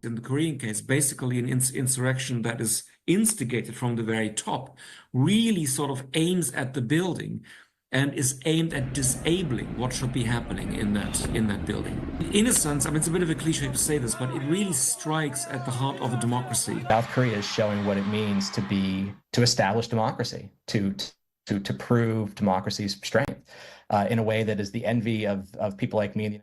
in the Korean case, basically an insurrection that is instigated from the very top, really sort of aims at the building and is aimed at disabling what should be happening in that building. In a sense, I mean, it's a bit of a cliche to say this, but it really strikes at the heart of a democracy. South Korea is showing what it means to establish democracy, to prove democracy's strength in a way that is the envy of people like me.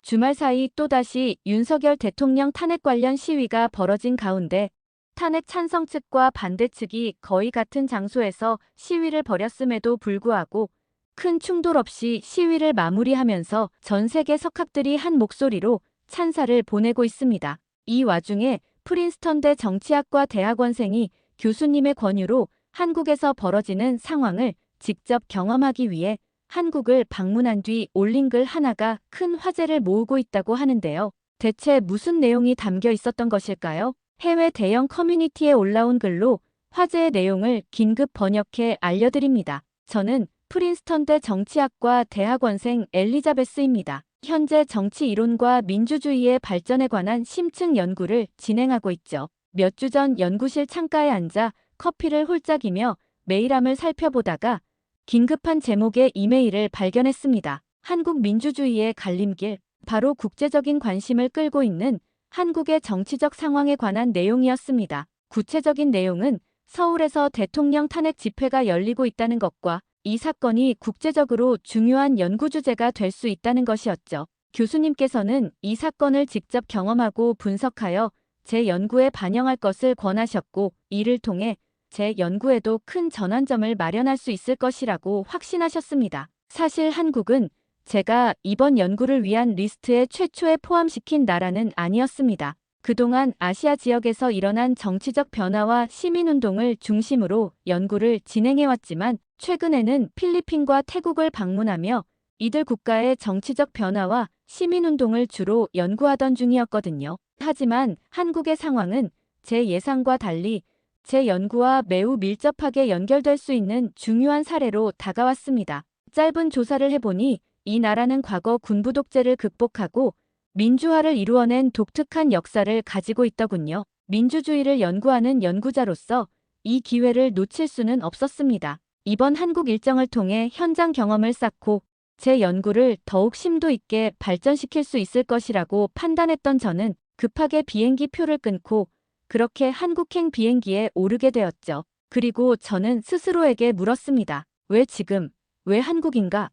주말 사이 또다시 윤석열 대통령 탄핵 관련 시위가 벌어진 가운데 탄핵 찬성 측과 반대 측이 거의 같은 장소에서 시위를 벌였음에도 불구하고 큰 충돌 없이 시위를 마무리하면서 전 세계 석학들이 한 목소리로 찬사를 보내고 있습니다. 이 와중에 프린스턴대 정치학과 대학원생이 교수님의 권유로 한국에서 벌어지는 상황을 직접 경험하기 위해 한국을 방문한 뒤 올린 글 하나가 큰 화제를 모으고 있다고 하는데요. 대체 무슨 내용이 담겨 있었던 것일까요? 해외 대형 커뮤니티에 올라온 글로 화제의 내용을 긴급 번역해 알려드립니다. 저는 프린스턴대 정치학과 대학원생 엘리자베스입니다. 현재 정치 이론과 민주주의의 발전에 관한 심층 연구를 진행하고 있죠. 몇 주 전 연구실 창가에 앉아 커피를 홀짝이며 메일함을 살펴보다가 긴급한 제목의 이메일을 발견했습니다. 한국 민주주의의 갈림길, 바로 국제적인 관심을 끌고 있는 한국의 정치적 상황에 관한 내용이었습니다. 구체적인 내용은 서울에서 대통령 탄핵 집회가 열리고 있다는 것과 이 사건이 국제적으로 중요한 연구 주제가 될 수 있다는 것이었죠. 교수님께서는 이 사건을 직접 경험하고 분석하여 제 연구에 반영할 것을 권하셨고 이를 통해 제 연구에도 큰 전환점을 마련할 수 있을 것이라고 확신하셨습니다. 사실 한국은 제가 이번 연구를 위한 리스트에 최초에 포함시킨 나라는 아니었습니다. 그동안 아시아 지역에서 일어난 정치적 변화와 시민운동을 중심으로 연구를 진행해왔지만 최근에는 필리핀과 태국을 방문하며 이들 국가의 정치적 변화와 시민운동을 주로 연구하던 중이었거든요. 하지만 한국의 상황은 제 예상과 달리 제 연구와 매우 밀접하게 연결될 수 있는 중요한 사례로 다가왔습니다. 짧은 조사를 해보니 이 나라는 과거 군부 독재를 극복하고 민주화를 이루어낸 독특한 역사를 가지고 있더군요. 민주주의를 연구하는 연구자로서 이 기회를 놓칠 수는 없었습니다. 이번 한국 일정을 통해 현장 경험을 쌓고 제 연구를 더욱 심도 있게 발전시킬 수 있을 것이라고 판단했던 저는 급하게 비행기 표를 끊고 그렇게 한국행 비행기에 오르게 되었죠. 그리고 저는 스스로에게 물었습니다. 왜 지금? 왜 한국인가?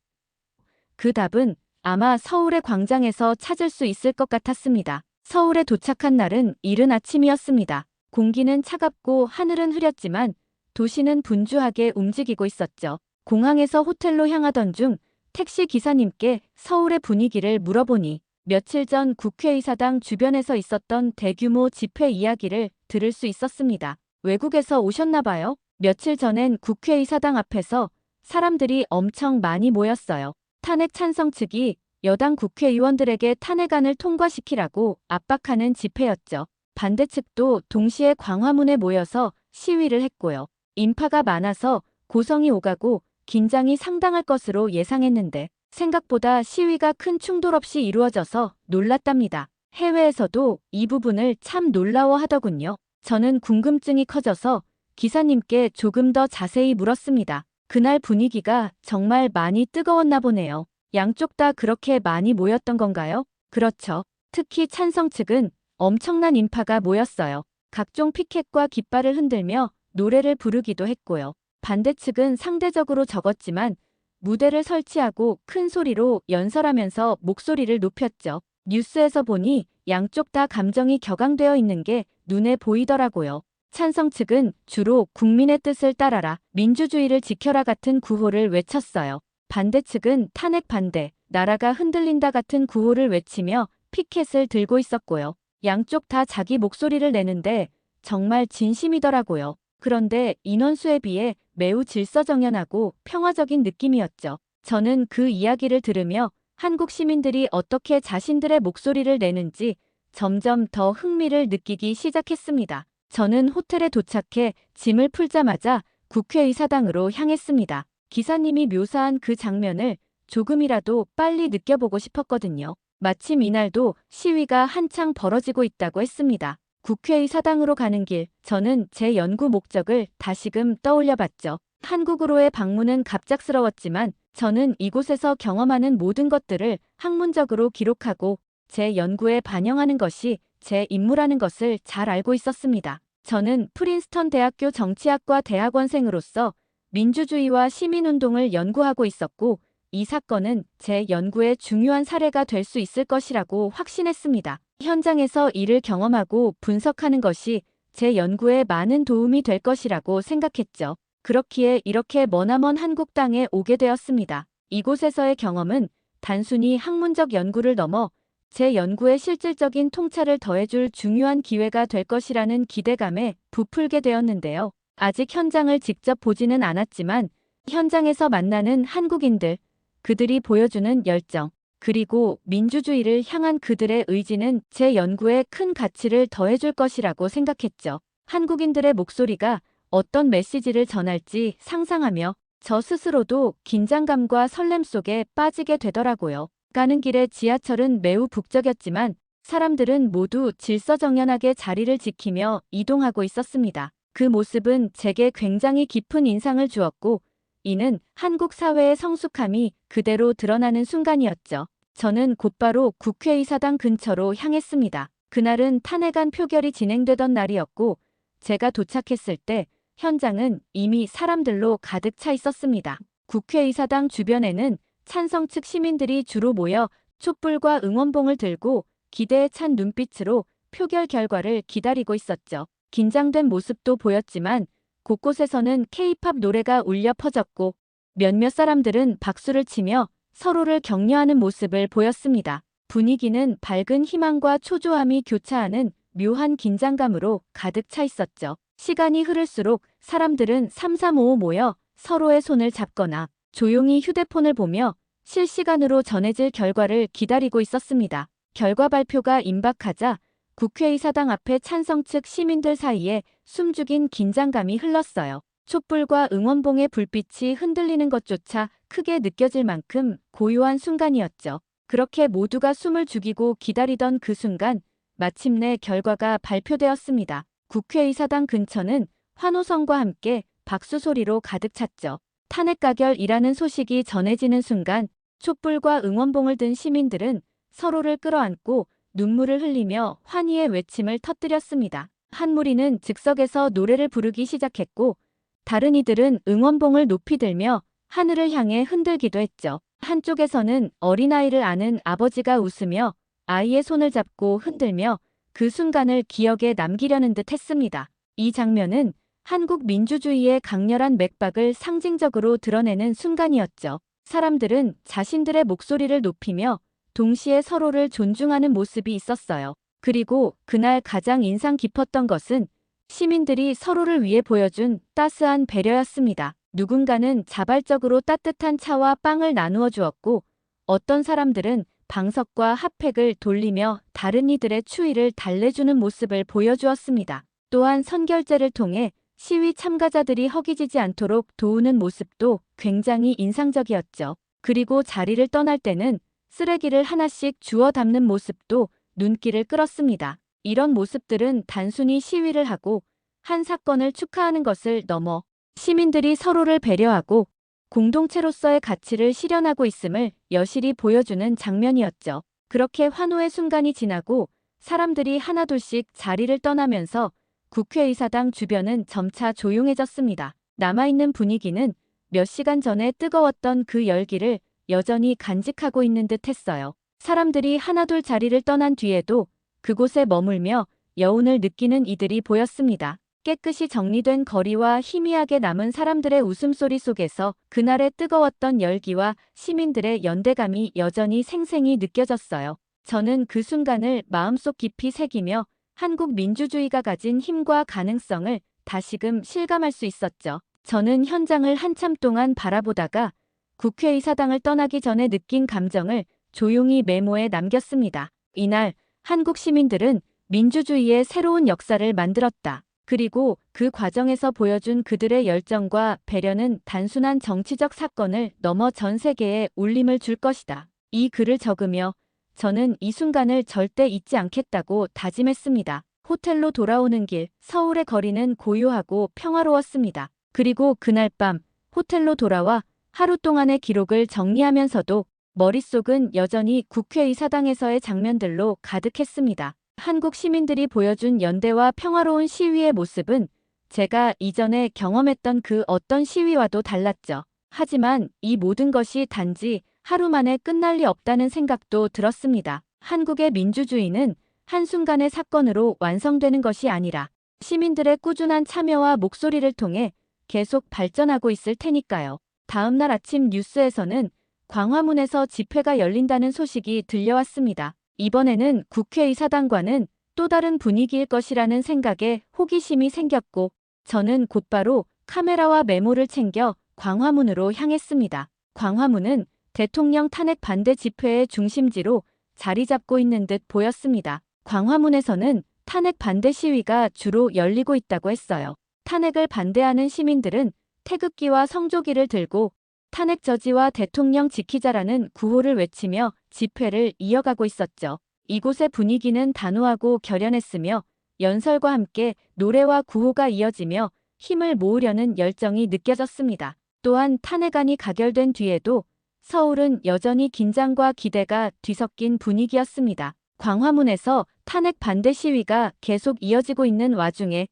그 답은 아마 서울의 광장에서 찾을 수 있을 것 같았습니다. 서울에 도착한 날은 이른 아침이었습니다. 공기는 차갑고 하늘은 흐렸지만 도시는 분주하게 움직이고 있었죠. 공항에서 호텔로 향하던 중 택시 기사님께 서울의 분위기를 물어보니 며칠 전 국회의사당 주변에서 있었던 대규모 집회 이야기를 들을 수 있었습니다. 외국에서 오셨나 봐요. 며칠 전엔 국회의사당 앞에서 사람들이 엄청 많이 모였어요. 탄핵 찬성 측이 여당 국회의원들에게 탄핵안을 통과시키라고 압박하는 집회였죠. 반대 측도 동시에 광화문에 모여서 시위를 했고요. 인파가 많아서 고성이 오가고 긴장이 상당할 것으로 예상했는데 생각보다 시위가 큰 충돌 없이 이루어져서 놀랐답니다. 해외에서도 이 부분을 참 놀라워하더군요. 저는 궁금증이 커져서 기사님께 조금 더 자세히 물었습니다. 그날 분위기가 정말 많이 뜨거웠나 보네요. 양쪽 다 그렇게 많이 모였던 건가요? 그렇죠. 특히 찬성 측은 엄청난 인파가 모였어요. 각종 피켓과 깃발을 흔들며 노래를 부르기도 했고요. 반대 측은 상대적으로 적었지만 무대를 설치하고 큰 소리로 연설하면서 목소리를 높였죠. 뉴스에서 보니 양쪽 다 감정이 격앙되어 있는 게 눈에 보이더라고요. 찬성 측은 주로 국민의 뜻을 따라라, 민주주의를 지켜라 같은 구호를 외쳤어요. 반대 측은 탄핵 반대, 나라가 흔들린다 같은 구호를 외치며 피켓을 들고 있었고요. 양쪽 다 자기 목소리를 내는데 정말 진심이더라고요. 그런데 인원수에 비해 매우 질서정연하고 평화적인 느낌이었죠. 저는 그 이야기를 들으며 한국 시민들이 어떻게 자신들의 목소리를 내는지 점점 더 흥미를 느끼기 시작했습니다. 저는 호텔에 도착해 짐을 풀자마자 국회의사당으로 향했습니다. 기사님이 묘사한 그 장면을 조금이라도 빨리 느껴보고 싶었거든요. 마침 이날도 시위가 한창 벌어지고 있다고 했습니다. 국회의사당으로 가는 길, 저는 제 연구 목적을 다시금 떠올려 봤죠. 한국으로의 방문은 갑작스러웠지만 저는 이곳에서 경험하는 모든 것들을 학문적으로 기록하고 제 연구에 반영하는 것이 제 임무라는 것을 잘 알고 있었습니다. 저는 프린스턴 대학교 정치학과 대학원생으로서 민주주의와 시민운동을 연구하고 있었고 이 사건은 제 연구의 중요한 사례가 될 수 있을 것이라고 확신했습니다. 현장에서 이를 경험하고 분석하는 것이 제 연구에 많은 도움이 될 것이라고 생각했죠. 그렇기에 이렇게 머나먼 한국 땅에 오게 되었습니다. 이곳에서의 경험은 단순히 학문적 연구를 넘어 제 연구에 실질적인 통찰을 더해줄 중요한 기회가 될 것이라는 기대감에 부풀게 되었는데요. 아직 현장을 직접 보지는 않았지만 현장에서 만나는 한국인들, 그들이 보여주는 열정, 그리고 민주주의를 향한 그들의 의지는 제 연구에 큰 가치를 더해줄 것이라고 생각했죠. 한국인들의 목소리가 어떤 메시지를 전할지 상상하며 저 스스로도 긴장감과 설렘 속에 빠지게 되더라고요. 가는 길에 지하철은 매우 북적였지만 사람들은 모두 질서정연하게 자리를 지키며 이동하고 있었습니다. 그 모습은 제게 굉장히 깊은 인상을 주었고 이는 한국 사회의 성숙함이 그대로 드러나는 순간이었죠. 저는 곧바로 국회의사당 근처로 향했습니다. 그날은 탄핵안 표결이 진행되던 날이었고 제가 도착했을 때 현장은 이미 사람들로 가득 차 있었습니다. 국회의사당 주변에는 찬성 측 시민들이 주로 모여 촛불과 응원봉을 들고 기대에 찬 눈빛으로 표결 결과를 기다리고 있었죠. 긴장된 모습도 보였지만 곳곳에서는 K-팝 노래가 울려 퍼졌고 몇몇 사람들은 박수를 치며 서로를 격려하는 모습을 보였습니다. 분위기는 밝은 희망과 초조함이 교차하는 묘한 긴장감으로 가득 차 있었죠. 시간이 흐를수록 사람들은 삼삼오오 모여 서로의 손을 잡거나 조용히 휴대폰을 보며 실시간으로 전해질 결과를 기다리고 있었습니다. 결과 발표가 임박하자 국회의사당 앞에 찬성 측 시민들 사이에 숨죽인 긴장감이 흘렀어요. 촛불과 응원봉의 불빛이 흔들리는 것조차 크게 느껴질 만큼 고요한 순간이었죠. 그렇게 모두가 숨을 죽이고 기다리던 그 순간 마침내 결과가 발표되었습니다. 국회의사당 근처는 환호성과 함께 박수 소리로 가득 찼죠. 탄핵 가결이라는 소식이 전해지는 순간 촛불과 응원봉을 든 시민들은 서로를 끌어안고 눈물을 흘리며 환희의 외침을 터뜨렸습니다. 한 무리는 즉석에서 노래를 부르기 시작했고 다른 이들은 응원봉을 높이 들며 하늘을 향해 흔들기도 했죠. 한쪽에서는 어린아이를 안은 아버지가 웃으며 아이의 손을 잡고 흔들며 그 순간을 기억에 남기려는 듯 했습니다. 이 장면은 한국 민주주의의 강렬한 맥박을 상징적으로 드러내는 순간이었죠. 사람들은 자신들의 목소리를 높이며 동시에 서로를 존중하는 모습이 있었어요. 그리고 그날 가장 인상 깊었던 것은 시민들이 서로를 위해 보여준 따스한 배려였습니다. 누군가는 자발적으로 따뜻한 차와 빵을 나누어 주었고 어떤 사람들은 방석과 핫팩을 돌리며 다른 이들의 추위를 달래주는 모습을 보여주었습니다. 또한 선결제를 통해 시위 참가자들이 허기지지 않도록 도우는 모습도 굉장히 인상적이었죠. 그리고 자리를 떠날 때는 쓰레기를 하나씩 주워 담는 모습도 눈길을 끌었습니다. 이런 모습들은 단순히 시위를 하고 한 사건을 축하하는 것을 넘어 시민들이 서로를 배려하고 공동체로서의 가치를 실현하고 있음을 여실히 보여주는 장면이었죠. 그렇게 환호의 순간이 지나고 사람들이 하나둘씩 자리를 떠나면서 국회의사당 주변은 점차 조용해졌습니다. 남아있는 분위기는 몇 시간 전에 뜨거웠던 그 열기를 여전히 간직하고 있는 듯 했어요. 사람들이 하나둘 자리를 떠난 뒤에도 그곳에 머물며 여운을 느끼는 이들이 보였습니다. 깨끗이 정리된 거리와 희미하게 남은 사람들의 웃음소리 속에서 그날의 뜨거웠던 열기와 시민들의 연대감이 여전히 생생히 느껴졌어요. 저는 그 순간을 마음속 깊이 새기며 한국 민주주의가 가진 힘과 가능성을 다시금 실감할 수 있었죠. 저는 현장을 한참 동안 바라보다가 국회의사당을 떠나기 전에 느낀 감정을 조용히 메모에 남겼습니다. 이날 한국 시민들은 민주주의의 새로운 역사를 만들었다. 그리고 그 과정에서 보여준 그들의 열정과 배려는 단순한 정치적 사건을 넘어 전 세계에 울림을 줄 것이다. 이 글을 적으며 저는 이 순간을 절대 잊지 않겠다고 다짐했습니다. 호텔로 돌아오는 길, 서울의 거리는 고요하고 평화로웠습니다. 그리고 그날 밤 호텔로 돌아와 하루 동안의 기록을 정리하면서도 머릿속은 여전히 국회의사당에서의 장면들로 가득했습니다. 한국 시민들이 보여준 연대와 평화로운 시위의 모습은 제가 이전에 경험했던 그 어떤 시위와도 달랐죠. 하지만 이 모든 것이 단지 하루 만에 끝날 리 없다는 생각도 들었습니다. 한국의 민주주의는 한순간의 사건으로 완성되는 것이 아니라 시민들의 꾸준한 참여와 목소리를 통해 계속 발전하고 있을 테니까요. 다음 날 아침 뉴스에서는 광화문에서 집회가 열린다는 소식이 들려왔습니다. 이번에는 국회의사당과는 또 다른 분위기일 것이라는 생각에 호기심이 생겼고 저는 곧바로 카메라와 메모를 챙겨 광화문으로 향했습니다. 광화문은 대통령 탄핵 반대 집회의 중심지로 자리 잡고 있는 듯 보였습니다. 광화문에서는 탄핵 반대 시위가 주로 열리고 있다고 했어요. 탄핵을 반대하는 시민들은 태극기와 성조기를 들고 탄핵 저지와 대통령 지키자라는 구호를 외치며 집회를 이어가고 있었죠. 이곳의 분위기는 단호하고 결연했으며 연설과 함께 노래와 구호가 이어지며 힘을 모으려는 열정이 느껴졌습니다. 또한 탄핵안이 가결된 뒤에도 서울은 여전히 긴장과 기대가 뒤섞인 분위기였습니다. 광화문에서 탄핵 반대 시위가 계속 이어지고 있는 와중에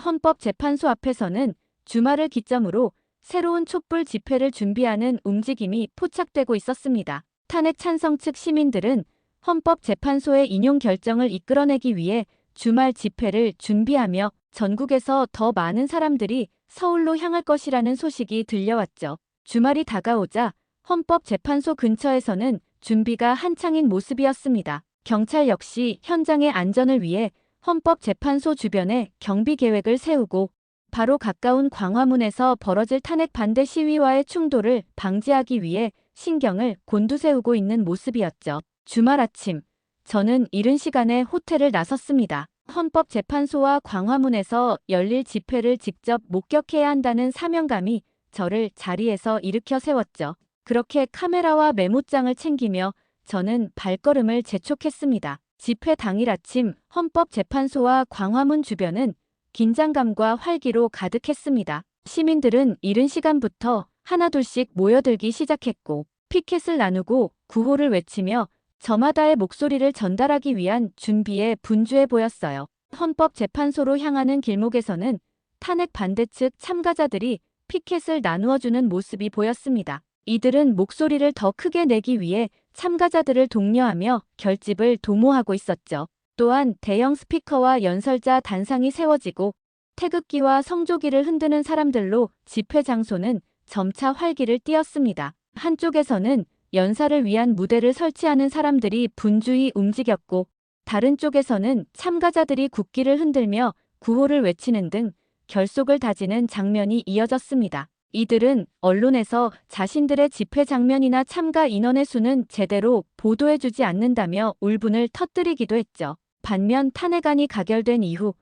헌법재판소 앞에서는 주말을 기점으로 새로운 촛불 집회를 준비하는 움직임이 포착되고 있었습니다. 탄핵 찬성 측 시민들은 헌법재판소의 인용 결정을 이끌어내기 위해 주말 집회를 준비하며 전국에서 더 많은 사람들이 서울로 향할 것이라는 소식이 들려왔죠. 주말이 다가오자 헌법재판소 근처에서는 준비가 한창인 모습이었습니다. 경찰 역시 현장의 안전을 위해 헌법재판소 주변에 경비 계획을 세우고 바로 가까운 광화문에서 벌어질 탄핵 반대 시위와의 충돌을 방지하기 위해 신경을 곤두세우고 있는 모습이었죠. 주말 아침, 저는 이른 시간에 호텔을 나섰습니다. 헌법재판소와 광화문에서 열릴 집회를 직접 목격해야 한다는 사명감이 저를 자리에서 일으켜 세웠죠. 그렇게 카메라와 메모장을 챙기며 저는 발걸음을 재촉했습니다. 집회 당일 아침 헌법재판소와 광화문 주변은 긴장감과 활기로 가득했습니다. 시민들은 이른 시간부터 하나둘씩 모여들기 시작했고 피켓을 나누고 구호를 외치며 저마다의 목소리를 전달하기 위한 준비에 분주해 보였어요. 헌법재판소로 향하는 길목에서는 탄핵 반대 측 참가자들이 피켓을 나누어주는 모습이 보였습니다. 이들은 목소리를 더 크게 내기 위해 참가자들을 독려하며 결집을 도모하고 있었죠. 또한 대형 스피커와 연설자 단상이 세워지고 태극기와 성조기를 흔드는 사람들로 집회 장소는 점차 활기를 띠었습니다. 한쪽에서는 연사를 위한 무대를 설치하는 사람들이 분주히 움직였고 다른 쪽에서는 참가자들이 국기를 흔들며 구호를 외치는 등 결속을 다지는 장면이 이어졌습니다. 이들은 언론에서 자신들의 집회 장면이나 참가 인원의 수는 제대로 보도해주지 않는다며 울분을 터뜨리기도 했죠. 반면 탄핵안이 가결된 이후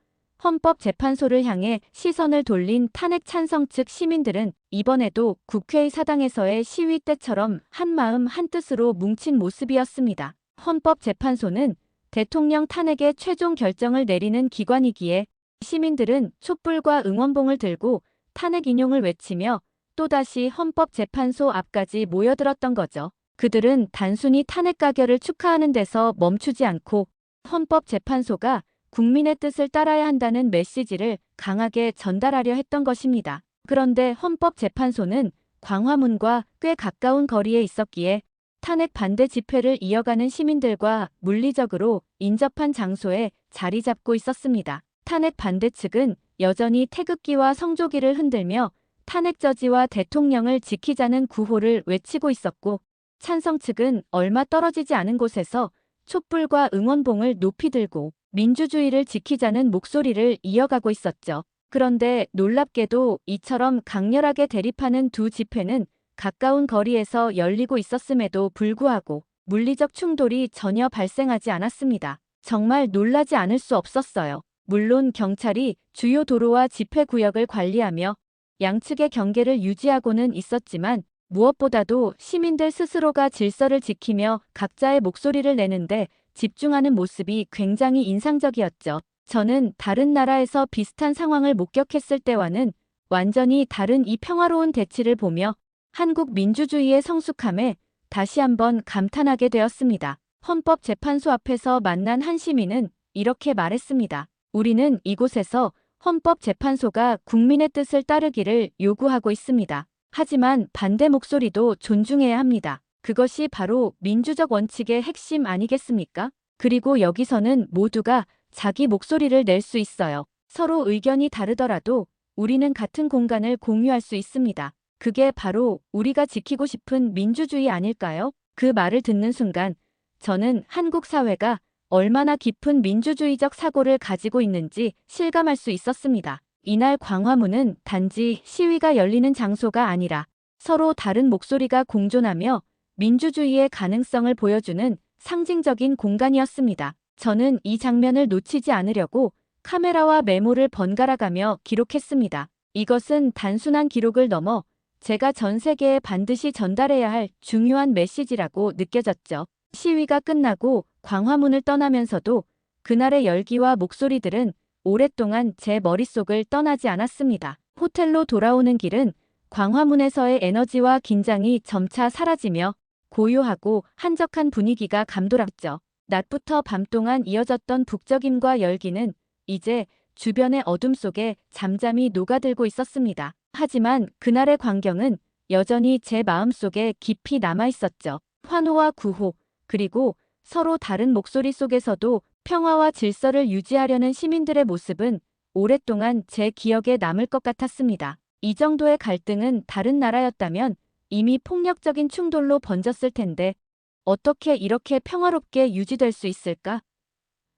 헌법재판소를 향해 시선을 돌린 탄핵 찬성 측 시민들은 이번에도 국회의사당에서의 시위 때처럼 한마음 한뜻으로 뭉친 모습이었습니다. 헌법재판소는 대통령 탄핵의 최종 결정을 내리는 기관이기에 시민들은 촛불과 응원봉을 들고 탄핵 인용을 외치며 또다시 헌법재판소 앞까지 모여들었던 거죠. 그들은 단순히 탄핵 가결을 축하하는 데서 멈추지 않고 헌법재판소가 국민의 뜻을 따라야 한다는 메시지를 강하게 전달하려 했던 것입니다. 그런데 헌법재판소는 광화문과 꽤 가까운 거리에 있었기에 탄핵 반대 집회를 이어가는 시민들과 물리적으로 인접한 장소에 자리 잡고 있었습니다. 탄핵 반대 측은 여전히 태극기와 성조기를 흔들며 탄핵 저지와 대통령을 지키자는 구호를 외치고 있었고 찬성 측은 얼마 떨어지지 않은 곳에서 촛불과 응원봉을 높이 들고 민주주의를 지키자는 목소리를 이어가고 있었죠. 그런데 놀랍게도 이처럼 강렬하게 대립하는 두 집회는 가까운 거리에서 열리고 있었음에도 불구하고 물리적 충돌이 전혀 발생하지 않았습니다. 정말 놀라지 않을 수 없었어요. 물론 경찰이 주요 도로와 집회 구역을 관리하며 양측의 경계를 유지하고는 있었지만 무엇보다도 시민들 스스로가 질서를 지키며 각자의 목소리를 내는데 집중하는 모습이 굉장히 인상적이었죠. 저는 다른 나라에서 비슷한 상황을 목격했을 때와는 완전히 다른 이 평화로운 대치를 보며 한국 민주주의의 성숙함에 다시 한번 감탄하게 되었습니다. 헌법재판소 앞에서 만난 한 시민은 이렇게 말했습니다. 우리는 이곳에서 헌법재판소가 국민의 뜻을 따르기를 요구하고 있습니다. 하지만 반대 목소리도 존중해야 합니다. 그것이 바로 민주적 원칙의 핵심 아니겠습니까? 그리고 여기서는 모두가 자기 목소리를 낼 수 있어요. 서로 의견이 다르더라도 우리는 같은 공간을 공유할 수 있습니다. 그게 바로 우리가 지키고 싶은 민주주의 아닐까요? 그 말을 듣는 순간 저는 한국 사회가 얼마나 깊은 민주주의적 사고를 가지고 있는지 실감할 수 있었습니다. 이날 광화문은 단지 시위가 열리는 장소가 아니라 서로 다른 목소리가 공존하며 민주주의의 가능성을 보여주는 상징적인 공간이었습니다. 저는 이 장면을 놓치지 않으려고 카메라와 메모를 번갈아가며 기록했습니다. 이것은 단순한 기록을 넘어 제가 전 세계에 반드시 전달해야 할 중요한 메시지라고 느껴졌죠. 시위가 끝나고 광화문을 떠나면서도 그날의 열기와 목소리들은 오랫동안 제 머릿속을 떠나지 않았습니다. 호텔로 돌아오는 길은 광화문에서의 에너지와 긴장이 점차 사라지며 고요하고 한적한 분위기가 감돌았죠. 낮부터 밤 동안 이어졌던 북적임과 열기는 이제 주변의 어둠 속에 잠잠히 녹아들고 있었습니다. 하지만 그날의 광경은 여전히 제 마음속에 깊이 남아있었죠. 환호와 구호, 그리고 서로 다른 목소리 속에서도 평화와 질서를 유지하려는 시민들의 모습은 오랫동안 제 기억에 남을 것 같았습니다. 이 정도의 갈등은 다른 나라였다면 이미 폭력적인 충돌로 번졌을 텐데 어떻게 이렇게 평화롭게 유지될 수 있을까?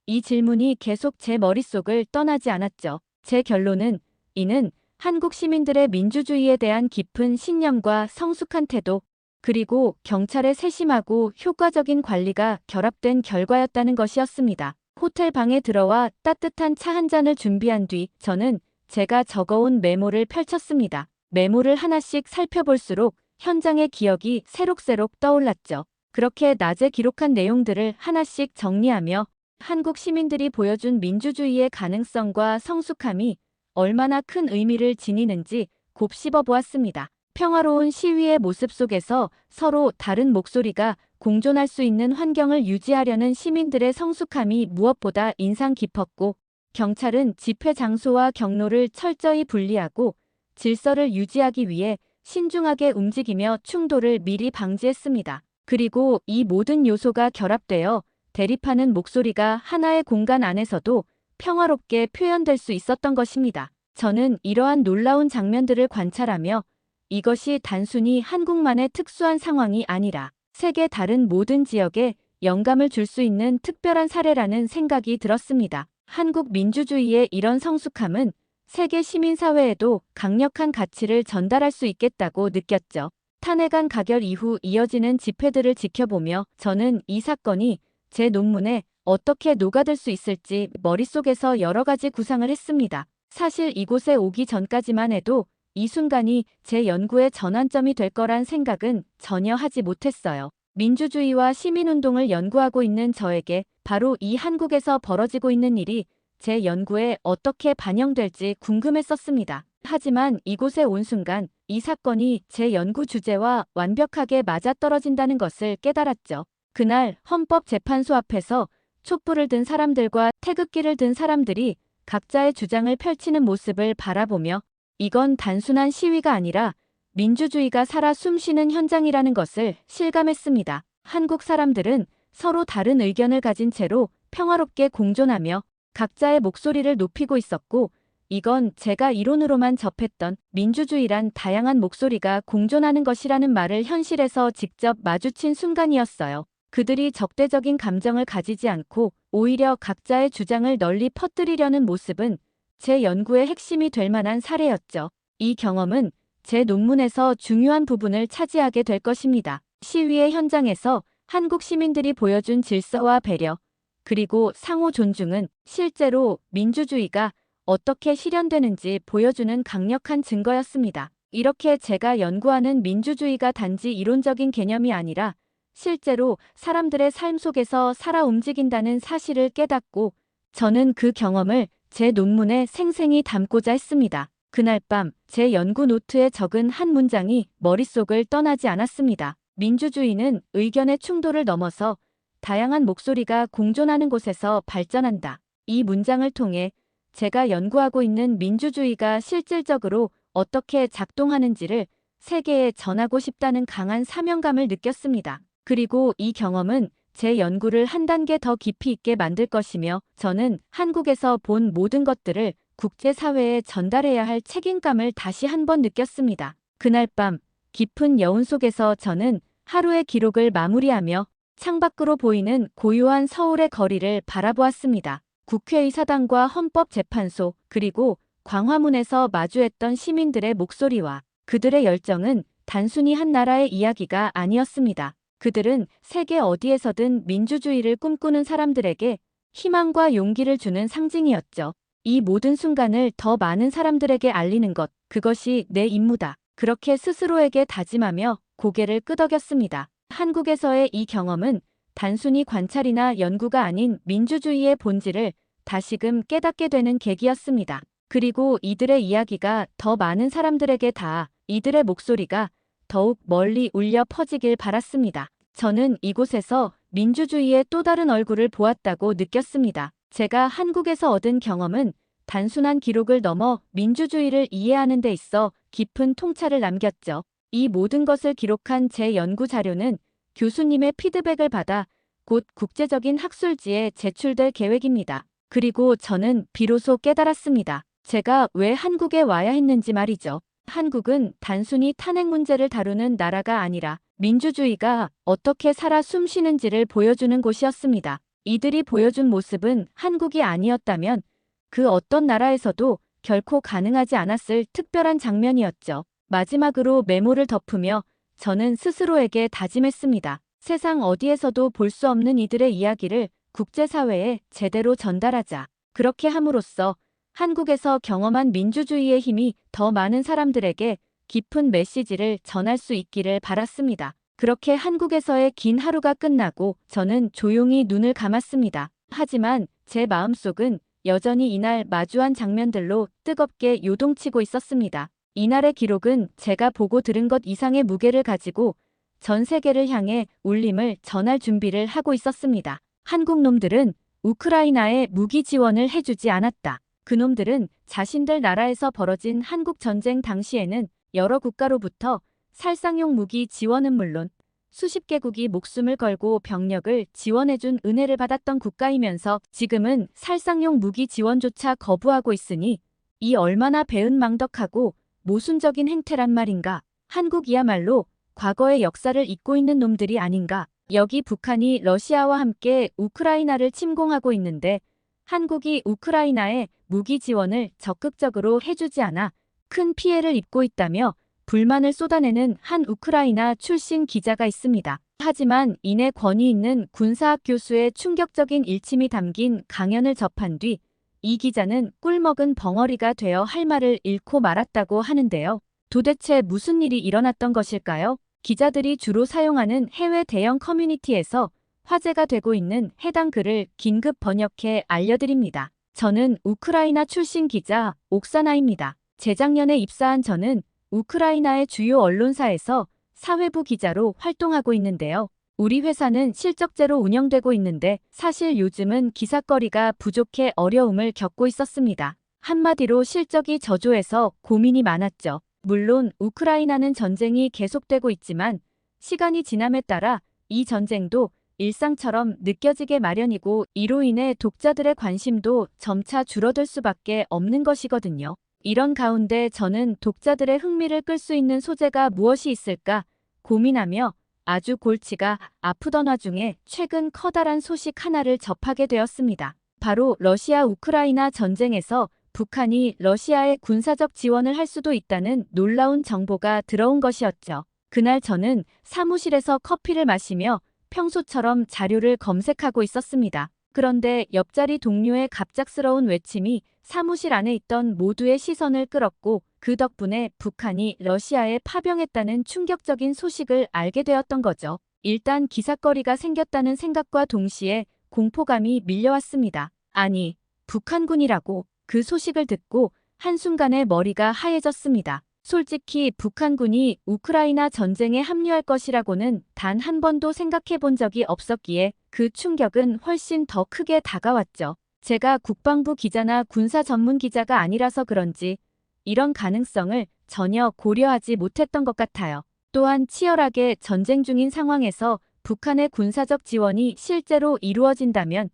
이 질문이 계속 제 머릿속을 떠나지 않았죠. 제 결론은 이는 한국 시민들의 민주주의에 대한 깊은 신념과 성숙한 태도, 그리고 경찰의 세심하고 효과적인 관리가 결합된 결과였다는 것이었습니다. 호텔 방에 들어와 따뜻한 차 한 잔을 준비한 뒤 저는 제가 적어온 메모를 펼쳤습니다. 메모를 하나씩 살펴볼수록 현장의 기억이 새록새록 떠올랐죠. 그렇게 낮에 기록한 내용들을 하나씩 정리하며 한국 시민들이 보여준 민주주의의 가능성과 성숙함이 얼마나 큰 의미를 지니는지 곱씹어 보았습니다. 평화로운 시위의 모습 속에서 서로 다른 목소리가 공존할 수 있는 환경을 유지하려는 시민들의 성숙함이 무엇보다 인상 깊었고, 경찰은 집회 장소와 경로를 철저히 분리하고 질서를 유지하기 위해 신중하게 움직이며 충돌을 미리 방지했습니다. 그리고 이 모든 요소가 결합되어 대립하는 목소리가 하나의 공간 안에서도 평화롭게 표현될 수 있었던 것입니다. 저는 이러한 놀라운 장면들을 관찰하며 이것이 단순히 한국만의 특수한 상황이 아니라 세계 다른 모든 지역에 영감을 줄 수 있는 특별한 사례라는 생각이 들었습니다. 한국 민주주의의 이런 성숙함은 세계 시민사회에도 강력한 가치를 전달할 수 있겠다고 느꼈죠. 탄핵안 가결 이후 이어지는 집회들을 지켜보며 저는 이 사건이 제 논문에 어떻게 녹아들 수 있을지 머릿속에서 여러 가지 구상을 했습니다. 사실 이곳에 오기 전까지만 해도 이 순간이 제 연구의 전환점이 될 거란 생각은 전혀 하지 못했어요. 민주주의와 시민운동을 연구하고 있는 저에게 바로 이 한국에서 벌어지고 있는 일이 제 연구에 어떻게 반영될지 궁금했었습니다. 하지만 이곳에 온 순간 이 사건이 제 연구 주제와 완벽하게 맞아떨어진다는 것을 깨달았죠. 그날 헌법재판소 앞에서 촛불을 든 사람들과 태극기를 든 사람들이 각자의 주장을 펼치는 모습을 바라보며 이건 단순한 시위가 아니라 민주주의가 살아 숨쉬는 현장이라는 것을 실감했습니다. 한국 사람들은 서로 다른 의견을 가진 채로 평화롭게 공존하며 각자의 목소리를 높이고 있었고, 이건 제가 이론으로만 접했던 민주주의란 다양한 목소리가 공존하는 것이라는 말을 현실에서 직접 마주친 순간이었어요. 그들이 적대적인 감정을 가지지 않고 오히려 각자의 주장을 널리 퍼뜨리려는 모습은 제 연구의 핵심이 될 만한 사례였죠. 이 경험은 제 논문에서 중요한 부분을 차지하게 될 것입니다. 시위의 현장에서 한국 시민들이 보여준 질서와 배려, 그리고 상호 존중은 실제로 민주주의가 어떻게 실현되는지 보여주는 강력한 증거였습니다. 이렇게 제가 연구하는 민주주의가 단지 이론적인 개념이 아니라 실제로 사람들의 삶 속에서 살아 움직인다는 사실을 깨닫고 저는 그 경험을 제 논문에 생생히 담고자 했습니다. 그날 밤 제 연구 노트에 적은 한 문장이 머릿속을 떠나지 않았습니다. 민주주의는 의견의 충돌을 넘어서 다양한 목소리가 공존하는 곳에서 발전한다. 이 문장을 통해 제가 연구하고 있는 민주주의가 실질적으로 어떻게 작동하는지를 세계에 전하고 싶다는 강한 사명감을 느꼈습니다. 그리고 이 경험은 제 연구를 한 단계 더 깊이 있게 만들 것이며 저는 한국에서 본 모든 것들을 국제사회에 전달해야 할 책임감을 다시 한번 느꼈습니다. 그날 밤 깊은 여운 속에서 저는 하루의 기록을 마무리하며 창밖으로 보이는 고요한 서울의 거리를 바라보았습니다. 국회의사당과 헌법재판소 그리고 광화문에서 마주했던 시민들의 목소리와 그들의 열정은 단순히 한 나라의 이야기가 아니었습니다. 그들은 세계 어디에서든 민주주의를 꿈꾸는 사람들에게 희망과 용기를 주는 상징이었죠. 이 모든 순간을 더 많은 사람들에게 알리는 것, 그것이 내 임무다. 그렇게 스스로에게 다짐하며 고개를 끄덕였습니다. 한국에서의 이 경험은 단순히 관찰이나 연구가 아닌 민주주의의 본질을 다시금 깨닫게 되는 계기였습니다. 그리고 이들의 이야기가 더 많은 사람들에게 닿아 이들의 목소리가 더욱 멀리 울려 퍼지길 바랐습니다. 저는 이곳에서 민주주의의 또 다른 얼굴을 보았다고 느꼈습니다. 제가 한국에서 얻은 경험은 단순한 기록을 넘어 민주주의를 이해하는 데 있어 깊은 통찰을 남겼죠. 이 모든 것을 기록한 제 연구 자료는 교수님의 피드백을 받아 곧 국제적인 학술지에 제출될 계획입니다. 그리고 저는 비로소 깨달았습니다. 제가 왜 한국에 와야 했는지 말이죠. 한국은 단순히 탄핵 문제를 다루는 나라가 아니라 민주주의가 어떻게 살아 숨쉬는지를 보여주는 곳이었습니다. 이들이 보여준 모습은 한국이 아니었다면 그 어떤 나라에서도 결코 가능하지 않았을 특별한 장면이었죠. 마지막으로 메모를 덮으며 저는 스스로에게 다짐했습니다. 세상 어디에서도 볼 수 없는 이들의 이야기를 국제사회에 제대로 전달하자. 그렇게 함으로써 한국에서 경험한 민주주의의 힘이 더 많은 사람들에게 깊은 메시지를 전할 수 있기를 바랐습니다. 그렇게 한국에서의 긴 하루가 끝나고 저는 조용히 눈을 감았습니다. 하지만 제 마음속은 여전히 이날 마주한 장면들로 뜨겁게 요동치고 있었습니다. 이날의 기록은 제가 보고 들은 것 이상의 무게를 가지고 전 세계를 향해 울림을 전할 준비를 하고 있었습니다. 한국 놈들은 우크라이나에 무기 지원을 해주지 않았다. 그놈들은 자신들 나라에서 벌어진 한국 전쟁 당시에는 여러 국가로부터 살상용 무기 지원은 물론 수십 개국이 목숨을 걸고 병력을 지원해준 은혜를 받았던 국가이면서 지금은 살상용 무기 지원조차 거부하고 있으니 이 얼마나 배은망덕하고 모순적인 행태란 말인가. 한국이야말로 과거의 역사를 잊고 있는 놈들이 아닌가. 여기 북한이 러시아와 함께 우크라이나를 침공하고 있는데 한국이 우크라이나에 무기 지원을 적극적으로 해주지 않아 큰 피해를 입고 있다며 불만을 쏟아내는 한 우크라이나 출신 기자가 있습니다. 하지만 이내 권위 있는 군사학 교수의 충격적인 일침이 담긴 강연을 접한 뒤 이 기자는 꿀먹은 벙어리가 되어 할 말을 잃고 말았다고 하는데요. 도대체 무슨 일이 일어났던 것일까요? 기자들이 주로 사용하는 해외 대형 커뮤니티에서 화제가 되고 있는 해당 글을 긴급 번역해 알려드립니다. 저는 우크라이나 출신 기자 옥사나입니다. 재작년에 입사한 저는 우크라이나의 주요 언론사에서 사회부 기자로 활동하고 있는데요. 우리 회사는 실적제로 운영되고 있는데 사실 요즘은 기사거리가 부족해 어려움을 겪고 있었습니다. 한마디로 실적이 저조해서 고민이 많았죠. 물론 우크라이나는 전쟁이 계속되고 있지만 시간이 지남에 따라 이 전쟁도 일상처럼 느껴지게 마련이고 이로 인해 독자들의 관심도 점차 줄어들 수밖에 없는 것이거든요. 이런 가운데 저는 독자들의 흥미를 끌 수 있는 소재가 무엇이 있을까 고민하며 아주 골치가 아프던 와중에 최근 커다란 소식 하나를 접하게 되었습니다. 바로 러시아 우크라이나 전쟁에서 북한이 러시아에 군사적 지원을 할 수도 있다는 놀라운 정보가 들어온 것이었죠. 그날 저는 사무실에서 커피를 마시며 평소처럼 자료를 검색하고 있었습니다. 그런데 옆자리 동료의 갑작스러운 외침이 사무실 안에 있던 모두의 시선을 끌었고 그 덕분에 북한이 러시아에 파병했다는 충격적인 소식을 알게 되었던 거죠. 일단 기사거리가 생겼다는 생각과 동시에 공포감이 밀려왔습니다. 아니, 북한군이라고. 그 소식을 듣고 한순간에 머리가 하얘졌습니다. 솔직히 북한군이 우크라이나 전쟁에 합류할 것이라고는 단 한 번도 생각해 본 적이 없었기에 그 충격은 훨씬 더 크게 다가왔죠. 제가 국방부 기자나 군사 전문 기자가 아니라서 그런지 이런 가능성을 전혀 고려하지 못했던 것 같아요. 또한 치열하게 전쟁 중인 상황에서 북한의 군사적 지원이 실제로 이루어진다면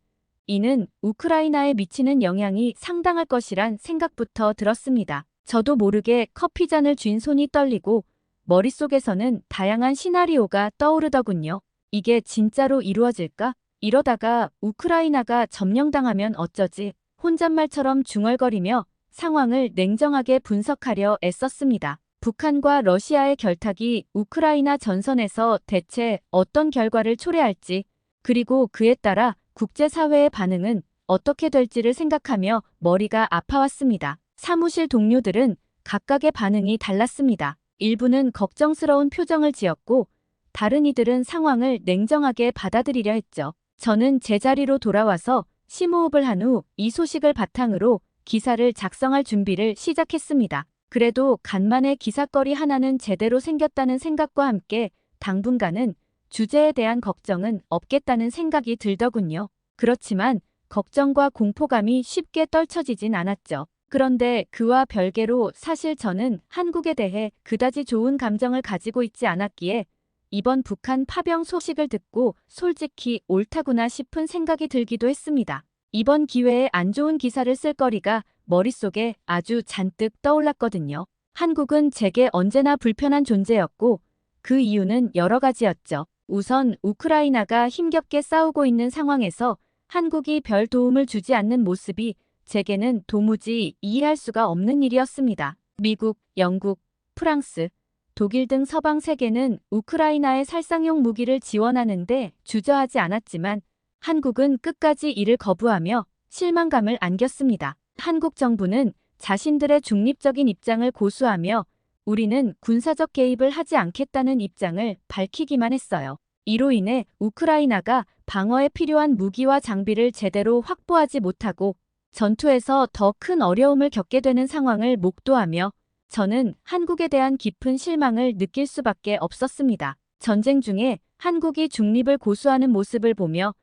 이는 우크라이나에 미치는 영향이 상당할 것이란 생각부터 들었습니다. 저도 모르게 커피잔을 쥔 손이 떨리고 머릿속에서는 다양한 시나리오가 떠오르더군요. 이게 진짜로 이루어질까? 이러다가 우크라이나가 점령당하면 어쩌지? 혼잣말처럼 중얼거리며 상황을 냉정하게 분석하려 애썼습니다. 북한과 러시아의 결탁이 우크라이나 전선에서 대체 어떤 결과를 초래할지, 그리고 그에 따라 국제사회의 반응은 어떻게 될지를 생각하며 머리가 아파왔습니다. 사무실 동료들은 각각의 반응이 달랐습니다. 일부는 걱정스러운 표정을 지었고 다른 이들은 상황을 냉정하게 받아들이려 했죠. 저는 제자리로 돌아와서 심호흡을 한 후 이 소식을 바탕으로 기사를 작성할 준비를 시작했습니다. 그래도 간만에 기사거리 하나는 제대로 생겼다는 생각과 함께 당분간은 주제에 대한 걱정은 없겠다는 생각이 들더군요. 그렇지만 걱정과 공포감이 쉽게 떨쳐지진 않았죠. 그런데 그와 별개로 사실 저는 한국에 대해 그다지 좋은 감정을 가지고 있지 않았기에 이번 북한 파병 소식을 듣고 솔직히 옳다구나 싶은 생각이 들기도 했습니다. 이번 기회에 안 좋은 기사를 쓸 거리가 머릿속에 아주 잔뜩 떠올랐거든요. 한국은 제게 언제나 불편한 존재였고 그 이유는 여러 가지였죠. 우선 우크라이나가 힘겹게 싸우고 있는 상황에서 한국이 별 도움을 주지 않는 모습이 제게는 도무지 이해할 수가 없는 일이었습니다. 미국, 영국, 프랑스, 독일 등 서방 세계는 우크라이나의 살상용 무기를 지원하는데 주저하지 않았지만 한국은 끝까지 이를 거부하며 실망감을 안겼습니다. 한국 정부는 자신들의 중립적인 입장을 고수하며 우리는 군사적 개입을 하지 않겠다는 입장을 밝히기만 했어요. 이로 인해 우크라이나가 방어에 필요한 무기와 장비를 제대로 확보하지 못하고 전투에서 더 큰 어려움을 겪게 되는 상황을 목도하며 저는 한국에 대한 깊은 실망을 느낄 수밖에 없었습니다. 전쟁 중에 한국이 중립을 고수하는 모습을 보며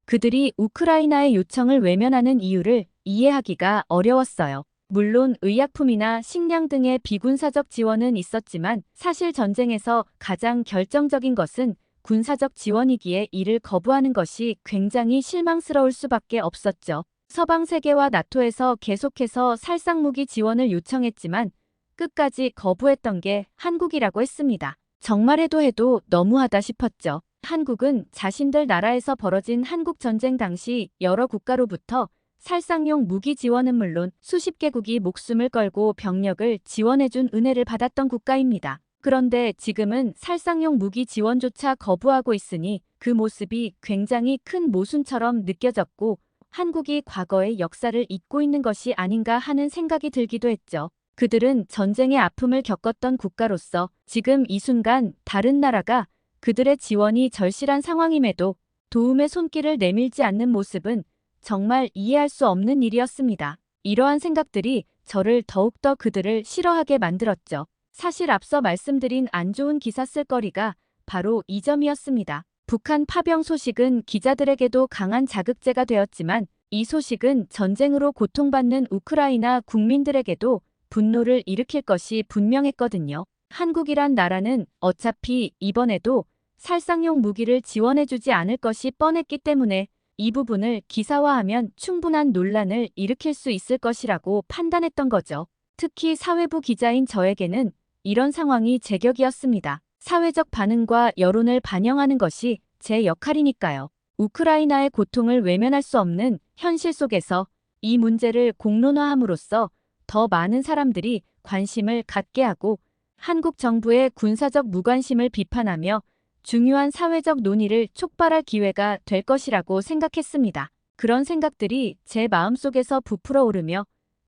그들이 우크라이나의 요청을 외면하는 이유를 이해하기가 어려웠어요. 물론 의약품이나 식량 등의 비군사적 지원은 있었지만 사실 전쟁에서 가장 결정적인 것은 군사적 지원이기에 이를 거부하는 것이 굉장히 실망스러울 수밖에 없었죠. 서방 세계와 나토에서 계속해서 살상무기 지원을 요청했지만 끝까지 거부했던 게 한국이라고 했습니다. 정말 해도 너무하다 싶었죠. 한국은 자신들 나라에서 벌어진 한국 전쟁 당시 여러 국가로부터 살상용 무기 지원은 물론 수십 개국이 목숨을 걸고 병력을 지원해준 은혜를 받았던 국가입니다. 그런데 지금은 살상용 무기 지원조차 거부하고 있으니 그 모습이 굉장히 큰 모순처럼 느껴졌고 한국이 과거의 역사를 잊고 있는 것이 아닌가 하는 생각이 들기도 했죠. 그들은 전쟁의 아픔을 겪었던 국가로서 지금 이 순간 다른 나라가 그들의 지원이 절실한 상황임에도 도움의 손길을 내밀지 않는 모습은 정말 이해할 수 없는 일이었습니다. 이러한 생각들이 저를 더욱더 그들을 싫어하게 만들었죠. 사실 앞서 말씀드린 안 좋은 기사 쓸거리가 바로 이 점이었습니다. 북한 파병 소식은 기자들에게도 강한 자극제가 되었지만 이 소식은 전쟁으로 고통받는 우크라이나 국민들에게도 분노를 일으킬 것이 분명했거든요. 한국이란 나라는 어차피 이번에도 살상용 무기를 지원해주지 않을 것이 뻔했기 때문에 이 부분을 기사화하면 충분한 논란을 일으킬 수 있을 것이라고 판단했던 거죠. 특히 사회부 기자인 저에게는 이런 상황이 제격이었습니다. 사회적 반응과 여론을 반영하는 것이 제 역할이니까요. 우크라이나의 고통을 외면할 수 없는 현실 속에서 이 문제를 공론화함으로써 더 많은 사람들이 관심을 갖게 하고 한국 정부의 군사적 무관심을 비판하며 중요한 사회적 논의를 촉발할 기회가 될 것이라고 생각했습니다. 그런 생각들이 제 마음속에서 부풀어 오르며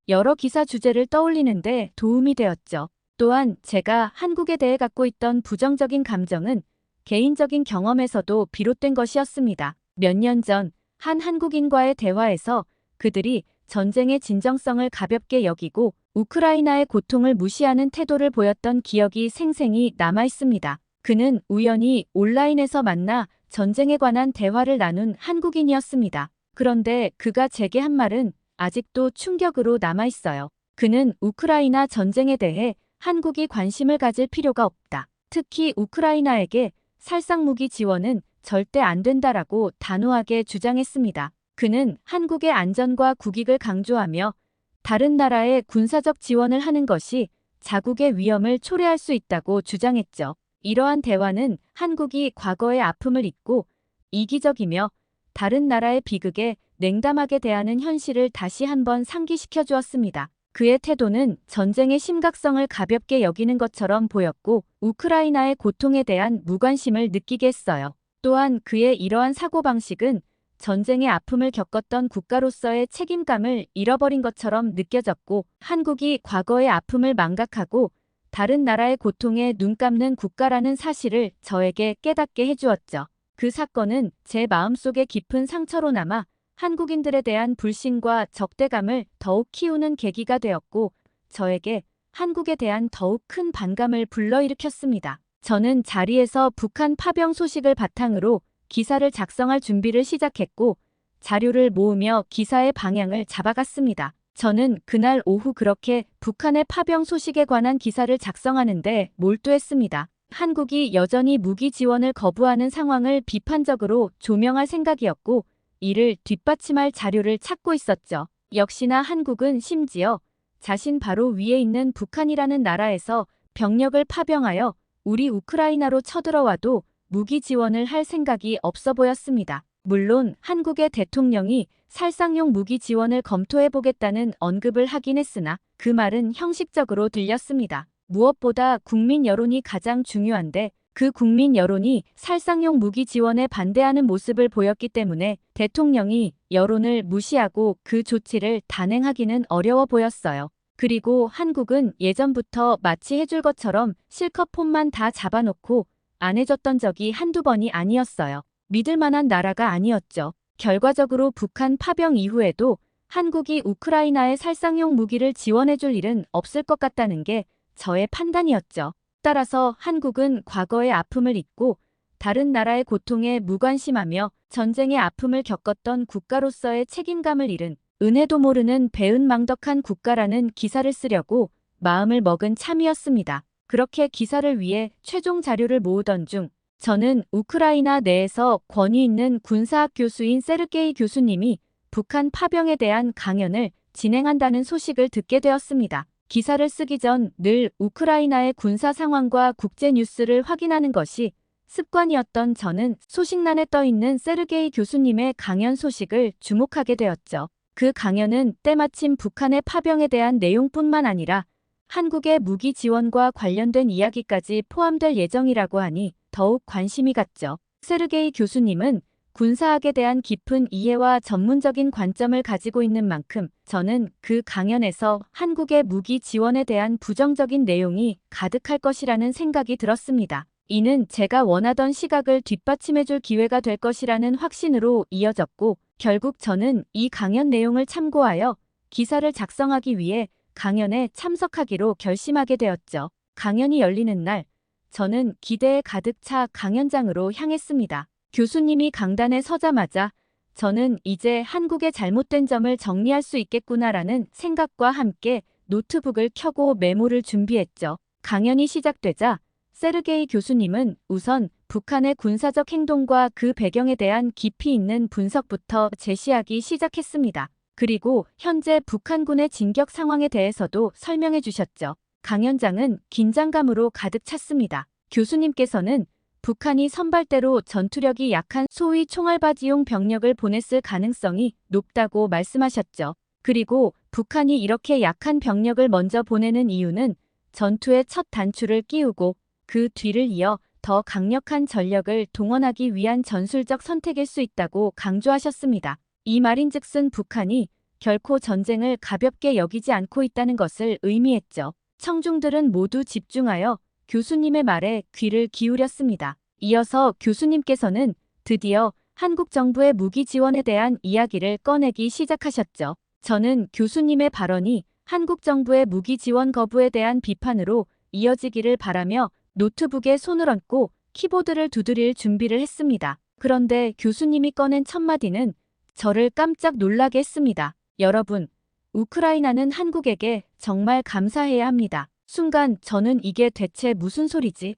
여러 기사 주제를 떠올리는데 도움이 되었죠. 또한 제가 한국에 대해 갖고 있던 부정적인 감정은 개인적인 경험에서도 비롯된 것이었습니다. 몇 년 전 한 한국인과의 대화에서 그들이 전쟁의 진정성을 가볍게 여기고 우크라이나의 고통을 무시하는 태도를 보였던 기억이 생생히 남아 있습니다. 그는 우연히 온라인에서 만나 전쟁에 관한 대화를 나눈 한국인이었습니다. 그런데 그가 제게 한 말은 아직도 충격으로 남아 있어요. 그는 우크라이나 전쟁에 대해 한국이 관심을 가질 필요가 없다. 특히 우크라이나에게 살상무기 지원은 절대 안 된다라고 단호하게 주장했습니다. 그는 한국의 안전과 국익을 강조하며 다른 나라에 군사적 지원을 하는 것이 자국의 위험을 초래할 수 있다고 주장했죠. 이러한 대화는 한국이 과거의 아픔을 잊고 이기적이며 다른 나라의 비극에 냉담하게 대하는 현실을 다시 한번 상기시켜 주었습니다. 그의 태도는 전쟁의 심각성을 가볍게 여기는 것처럼 보였고 우크라이나의 고통에 대한 무관심을 느끼게 했어요. 또한 그의 이러한 사고방식은 전쟁의 아픔을 겪었던 국가로서의 책임감을 잃어버린 것처럼 느껴졌고 한국이 과거의 아픔을 망각하고 다른 나라의 고통에 눈 감는 국가라는 사실을 저에게 깨닫게 해주었죠. 그 사건은 제 마음속에 깊은 상처로 남아 한국인들에 대한 불신과 적대감을 더욱 키우는 계기가 되었고 저에게 한국에 대한 더욱 큰 반감을 불러일으켰습니다. 저는 자리에서 북한 파병 소식을 바탕으로 기사를 작성할 준비를 시작했고 자료를 모으며 기사의 방향을 잡아갔습니다. 저는 그날 오후 그렇게 북한의 파병 소식에 관한 기사를 작성하는데 몰두했습니다. 한국이 여전히 무기 지원을 거부하는 상황을 비판적으로 조명할 생각이었고 이를 뒷받침할 자료를 찾고 있었죠. 역시나 한국은 심지어 자신 바로 위에 있는 북한이라는 나라에서 병력을 파병하여 우리 우크라이나로 쳐들어와도 무기 지원을 할 생각이 없어 보였습니다. 물론 한국의 대통령이 살상용 무기 지원을 검토해보겠다는 언급을 하긴 했으나 그 말은 형식적으로 들렸습니다. 무엇보다 국민 여론이 가장 중요한데 그 국민 여론이 살상용 무기 지원에 반대하는 모습을 보였기 때문에 대통령이 여론을 무시하고 그 조치를 단행하기는 어려워 보였어요. 그리고 한국은 예전부터 마치 해줄 것처럼 실컷 폰만 다 잡아놓고 안 해줬던 적이 한두 번이 아니었어요. 믿을 만한 나라가 아니었죠. 결과적으로 북한 파병 이후에도 한국이 우크라이나에 살상용 무기를 지원해줄 일은 없을 것 같다는 게 저의 판단이었죠. 따라서 한국은 과거의 아픔을 잊고 다른 나라의 고통에 무관심하며 전쟁의 아픔을 겪었던 국가로서의 책임감을 잃은 은혜도 모르는 배은망덕한 국가라는 기사를 쓰려고 마음을 먹은 참이었습니다. 그렇게 기사를 위해 최종 자료를 모으던 중 저는 우크라이나 내에서 권위 있는 군사학 교수인 세르게이 교수님이 북한 파병에 대한 강연을 진행한다는 소식을 듣게 되었습니다. 기사를 쓰기 전 늘 우크라이나의 군사 상황과 국제 뉴스를 확인하는 것이 습관이었던 저는 소식란에 떠있는 세르게이 교수님의 강연 소식을 주목하게 되었죠. 그 강연은 때마침 북한의 파병에 대한 내용뿐만 아니라 한국의 무기 지원과 관련된 이야기까지 포함될 예정이라고 하니 더욱 관심이 갔죠. 세르게이 교수님은 군사학에 대한 깊은 이해와 전문적인 관점을 가지고 있는 만큼 저는 그 강연에서 한국의 무기 지원에 대한 부정적인 내용이 가득할 것이라는 생각이 들었습니다. 이는 제가 원하던 시각을 뒷받침해줄 기회가 될 것이라는 확신으로 이어졌고 결국 저는 이 강연 내용을 참고하여 기사를 작성하기 위해 강연에 참석하기로 결심하게 되었죠. 강연이 열리는 날 저는 기대에 가득 차 강연장으로 향했습니다. 교수님이 강단에 서자마자 저는 이제 한국의 잘못된 점을 정리할 수 있겠구나라는 생각과 함께 노트북을 켜고 메모를 준비했죠. 강연이 시작되자 세르게이 교수님은 우선 북한의 군사적 행동과 그 배경에 대한 깊이 있는 분석부터 제시하기 시작했습니다. 그리고 현재 북한군의 진격 상황에 대해서도 설명해 주셨죠. 강연장은 긴장감으로 가득 찼습니다. 교수님께서는 북한이 선발대로 전투력이 약한 소위 총알바지용 병력을 보냈을 가능성이 높다고 말씀하셨죠. 그리고 북한이 이렇게 약한 병력을 먼저 보내는 이유는 전투의 첫 단추를 끼우고 그 뒤를 이어 더 강력한 전력을 동원하기 위한 전술적 선택일 수 있다고 강조하셨습니다. 이 말인즉슨 북한이 결코 전쟁을 가볍게 여기지 않고 있다는 것을 의미했죠. 청중들은 모두 집중하여 교수님의 말에 귀를 기울였습니다. 이어서 교수님께서는 드디어 한국 정부의 무기 지원에 대한 이야기를 꺼내기 시작하셨죠. 저는 교수님의 발언이 한국 정부의 무기 지원 거부에 대한 비판으로 이어지기를 바라며 노트북에 손을 얹고 키보드를 두드릴 준비를 했습니다. 그런데 교수님이 꺼낸 첫 마디는 저를 깜짝 놀라게 했습니다. 여러분, 우크라이나는 한국에게 정말 감사해야 합니다. 순간 저는 이게 대체 무슨 소리지?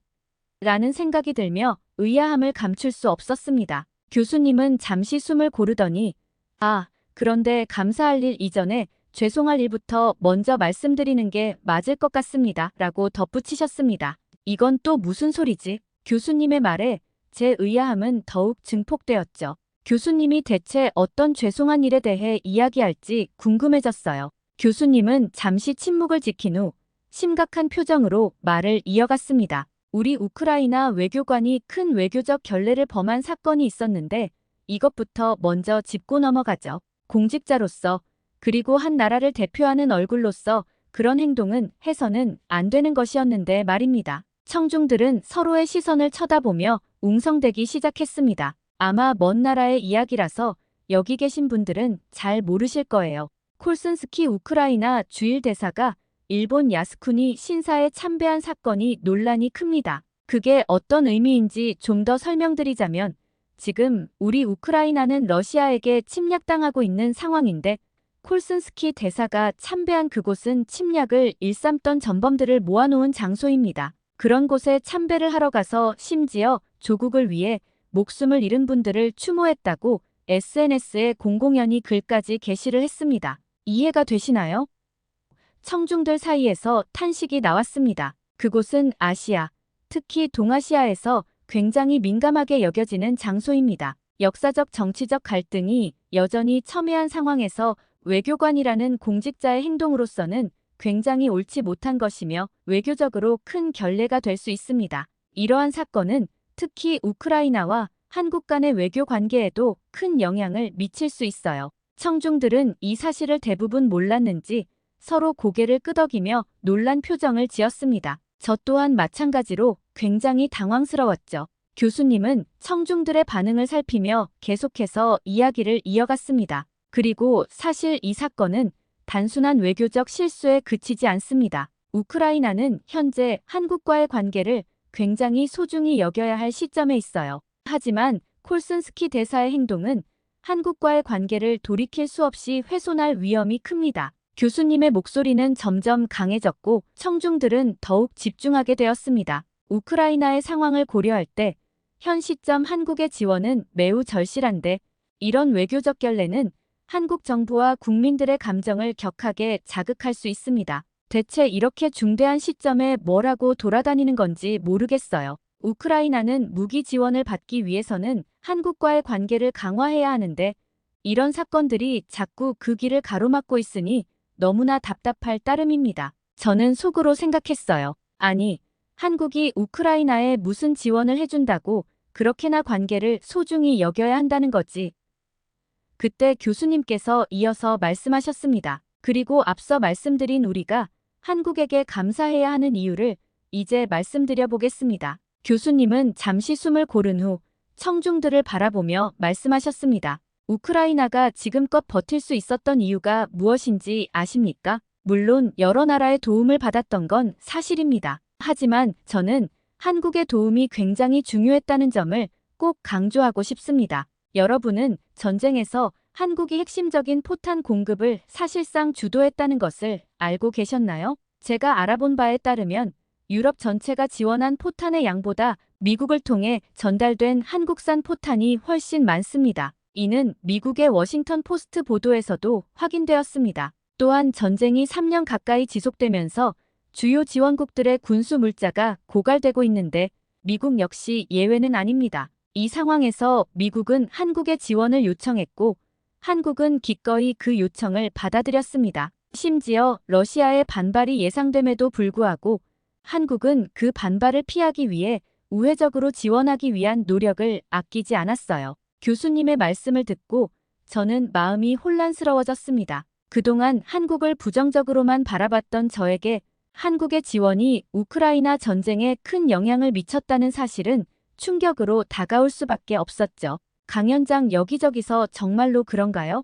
라는 생각이 들며 의아함을 감출 수 없었습니다. 교수님은 잠시 숨을 고르더니 그런데 감사할 일 이전에 죄송할 일부터 먼저 말씀드리는 게 맞을 것 같습니다. 라고 덧붙이셨습니다. 이건 또 무슨 소리지? 교수님의 말에 제 의아함은 더욱 증폭되었죠. 교수님이 대체 어떤 죄송한 일에 대해 이야기할지 궁금해졌어요. 교수님은 잠시 침묵을 지킨 후 심각한 표정으로 말을 이어갔습니다. 우리 우크라이나 외교관이 큰 외교적 결례를 범한 사건이 있었는데 이것부터 먼저 짚고 넘어가죠. 공직자로서 그리고 한 나라를 대표하는 얼굴로서 그런 행동은 해서는 안 되는 것이었는데 말입니다. 청중들은 서로의 시선을 쳐다보며 웅성대기 시작했습니다. 아마 먼 나라의 이야기라서 여기 계신 분들은 잘 모르실 거예요. 콜슨스키 우크라이나 주일 대사가 일본 야스쿠니 신사에 참배한 사건이 논란이 큽니다. 그게 어떤 의미인지 좀 더 설명드리자면 지금 우리 우크라이나는 러시아에게 침략당하고 있는 상황인데 콜슨스키 대사가 참배한 그곳은 침략을 일삼던 전범들을 모아놓은 장소입니다. 그런 곳에 참배를 하러 가서 심지어 조국을 위해 목숨을 잃은 분들을 추모했다고 SNS에 공공연히 글까지 게시를 했습니다. 이해가 되시나요? 청중들 사이에서 탄식이 나왔습니다. 그곳은 아시아, 특히 동아시아에서 굉장히 민감하게 여겨지는 장소입니다. 역사적 정치적 갈등이 여전히 첨예한 상황에서 외교관이라는 공직자의 행동으로서는 굉장히 옳지 못한 것이며 외교적으로 큰 결례가 될 수 있습니다. 이러한 사건은 특히 우크라이나와 한국 간의 외교 관계에도 큰 영향을 미칠 수 있어요. 청중들은 이 사실을 대부분 몰랐는지 서로 고개를 끄덕이며 놀란 표정을 지었습니다. 저 또한 마찬가지로 굉장히 당황스러웠죠. 교수님은 청중들의 반응을 살피며 계속해서 이야기를 이어갔습니다. 그리고 사실 이 사건은 단순한 외교적 실수에 그치지 않습니다. 우크라이나는 현재 한국과의 관계를 굉장히 소중히 여겨야 할 시점에 있어요. 하지만 콜슨스키 대사의 행동은 한국과의 관계를 돌이킬 수 없이 훼손할 위험이 큽니다. 교수님의 목소리는 점점 강해졌고 청중들은 더욱 집중하게 되었습니다. 우크라이나의 상황을 고려할 때 현 시점 한국의 지원은 매우 절실한데 이런 외교적 결례는 한국 정부와 국민들의 감정을 격하게 자극할 수 있습니다. 대체 이렇게 중대한 시점에 뭐라고 돌아다니는 건지 모르겠어요. 우크라이나는 무기 지원을 받기 위해서는 한국과의 관계를 강화해야 하는데 이런 사건들이 자꾸 그 길을 가로막고 있으니 너무나 답답할 따름입니다. 저는 속으로 생각했어요. 아니, 한국이 우크라이나에 무슨 지원을 해준다고 그렇게나 관계를 소중히 여겨야 한다는 거지. 그때 교수님께서 이어서 말씀하셨습니다. 그리고 앞서 말씀드린 우리가 한국에게 감사해야 하는 이유를 이제 말씀드려 보겠습니다. 교수님은 잠시 숨을 고른 후 청중들을 바라보며 말씀하셨습니다. 우크라이나가 지금껏 버틸 수 있었던 이유가 무엇인지 아십니까? 물론 여러 나라의 도움을 받았던 건 사실입니다. 하지만 저는 한국의 도움이 굉장히 중요했다는 점을 꼭 강조하고 싶습니다. 여러분은 전쟁에서 한국이 핵심적인 포탄 공급을 사실상 주도했다는 것을 알고 계셨나요? 제가 알아본 바에 따르면 유럽 전체가 지원한 포탄의 양보다 미국을 통해 전달된 한국산 포탄이 훨씬 많습니다. 이는 미국의 워싱턴 포스트 보도에서도 확인되었습니다. 또한 전쟁이 3년 가까이 지속되면서 주요 지원국들의 군수 물자가 고갈되고 있는데 미국 역시 예외는 아닙니다. 이 상황에서 미국은 한국의 지원을 요청했고 한국은 기꺼이 그 요청을 받아들였습니다. 심지어 러시아의 반발이 예상됨에도 불구하고 한국은 그 반발을 피하기 위해 우회적으로 지원하기 위한 노력을 아끼지 않았어요. 교수님의 말씀을 듣고 저는 마음이 혼란스러워졌습니다. 그동안 한국을 부정적으로만 바라봤던 저에게 한국의 지원이 우크라이나 전쟁에 큰 영향을 미쳤다는 사실은 충격으로 다가올 수밖에 없었죠. 강연장 여기저기서 정말로 그런가요?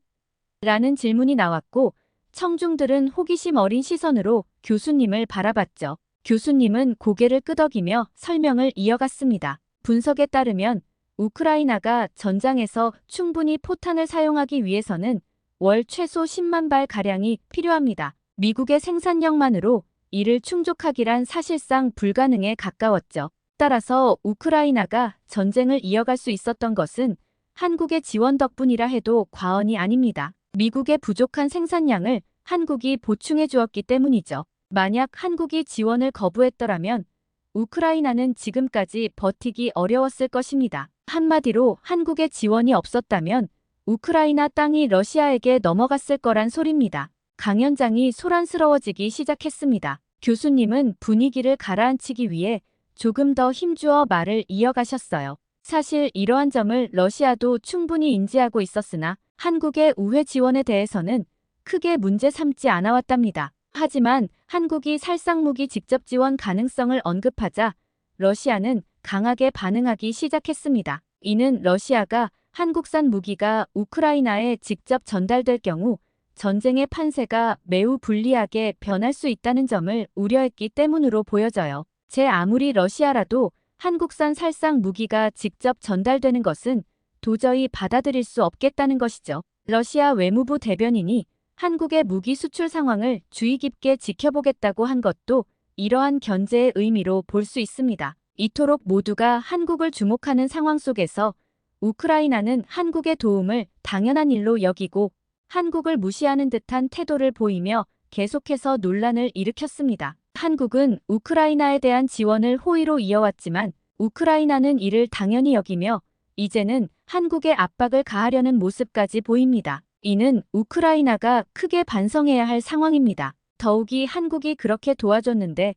라는 질문이 나왔고 청중들은 호기심 어린 시선으로 교수님을 바라봤죠. 교수님은 고개를 끄덕이며 설명을 이어갔습니다. 분석에 따르면 우크라이나가 전장에서 충분히 포탄을 사용하기 위해서는 월 최소 10만 발가량이 필요합니다. 미국의 생산력만으로 이를 충족하기란 사실상 불가능에 가까웠죠. 따라서 우크라이나가 전쟁을 이어갈 수 있었던 것은 한국의 지원 덕분이라 해도 과언이 아닙니다. 미국의 부족한 생산량을 한국이 보충해 주었기 때문이죠. 만약 한국이 지원을 거부했더라면 우크라이나는 지금까지 버티기 어려웠을 것입니다. 한마디로 한국의 지원이 없었다면 우크라이나 땅이 러시아에게 넘어갔을 거란 소리입니다. 강연장이 소란스러워지기 시작했습니다. 교수님은 분위기를 가라앉히기 위해 조금 더 힘주어 말을 이어가셨어요. 사실 이러한 점을 러시아도 충분히 인지하고 있었으나 한국의 우회 지원에 대해서는 크게 문제 삼지 않아왔답니다. 하지만 한국이 살상무기 직접 지원 가능성을 언급하자 러시아는 강하게 반응하기 시작했습니다. 이는 러시아가 한국산 무기가 우크라이나에 직접 전달될 경우 전쟁의 판세가 매우 불리하게 변할 수 있다는 점을 우려했기 때문으로 보여져요. 아무리 러시아라도 한국산 살상 무기가 직접 전달되는 것은 도저히 받아들일 수 없겠다는 것이죠. 러시아 외무부 대변인이 한국의 무기 수출 상황을 주의 깊게 지켜보겠다고 한 것도 이러한 견제의 의미로 볼 수 있습니다. 이토록 모두가 한국을 주목하는 상황 속에서 우크라이나는 한국의 도움을 당연한 일로 여기고 한국을 무시하는 듯한 태도를 보이며 계속해서 논란을 일으켰습니다. 한국은 우크라이나에 대한 지원을 호의로 이어왔지만 우크라이나는 이를 당연히 여기며 이제는 한국에 압박을 가하려는 모습까지 보입니다. 이는 우크라이나가 크게 반성해야 할 상황입니다. 더욱이 한국이 그렇게 도와줬는데